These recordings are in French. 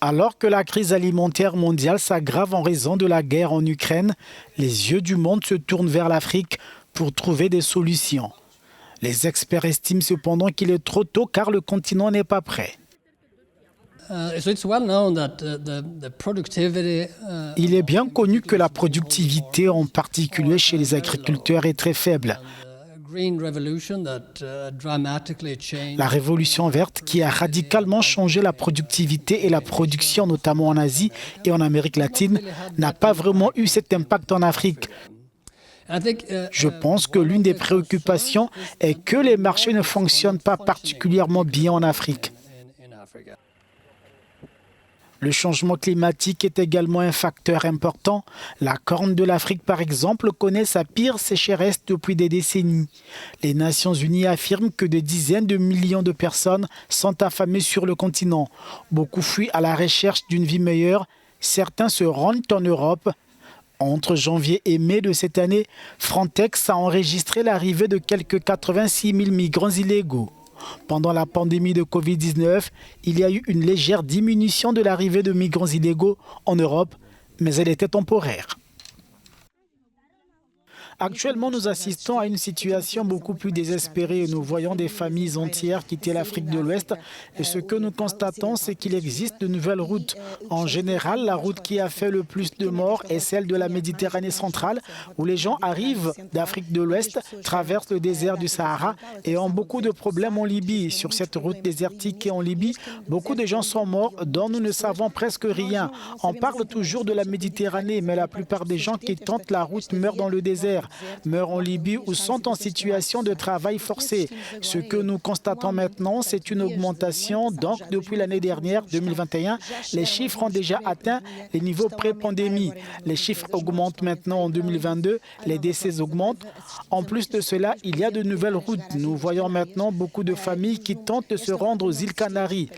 Alors que la crise alimentaire mondiale s'aggrave en raison de la guerre en Ukraine, les yeux du monde se tournent vers l'Afrique pour trouver des solutions. Les experts estiment cependant qu'il est trop tôt car le continent n'est pas prêt. Il est bien connu que la productivité, en particulier chez les agriculteurs, est très faible. La révolution verte, qui a radicalement changé la productivité et la production, notamment en Asie et en Amérique latine, n'a pas vraiment eu cet impact en Afrique. Je pense que l'une des préoccupations est que les marchés ne fonctionnent pas particulièrement bien en Afrique. Le changement climatique est également un facteur important. La Corne de l'Afrique, par exemple, connaît sa pire sécheresse depuis des décennies. Les Nations Unies affirment que des dizaines de millions de personnes sont affamées sur le continent. Beaucoup fuient à la recherche d'une vie meilleure. Certains se rendent en Europe. Entre janvier et mai de cette année, Frontex a enregistré l'arrivée de quelques 86 000 migrants illégaux. Pendant la pandémie de Covid-19, il y a eu une légère diminution de l'arrivée de migrants illégaux en Europe, mais elle était temporaire. Actuellement, nous assistons à une situation beaucoup plus désespérée et nous voyons des familles entières quitter l'Afrique de l'Ouest. Et ce que nous constatons, c'est qu'il existe de nouvelles routes. En général, la route qui a fait le plus de morts est celle de la Méditerranée centrale, où les gens arrivent d'Afrique de l'Ouest, traversent le désert du Sahara et ont beaucoup de problèmes en Libye. Sur cette route désertique et en Libye, beaucoup de gens sont morts dont nous ne savons presque rien. On parle toujours de la Méditerranée, mais la plupart des gens qui tentent la route meurent dans le désert, meurent en Libye ou sont en situation de travail forcé. Ce que nous constatons maintenant, c'est une augmentation. Donc, depuis l'année dernière, 2021, les chiffres ont déjà atteint les niveaux pré-pandémie. Les chiffres augmentent maintenant en 2022, les décès augmentent. En plus de cela, il y a de nouvelles routes. Nous voyons maintenant beaucoup de familles qui tentent de se rendre aux îles Canaries.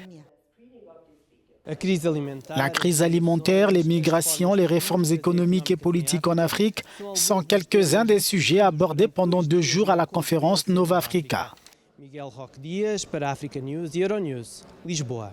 La crise alimentaire, les migrations, les réformes économiques et politiques en Afrique sont quelques-uns des sujets abordés pendant 2 jours à la conférence Nova Africa. Miguel Roque Dias para Africa News e Euronews, Lisboa.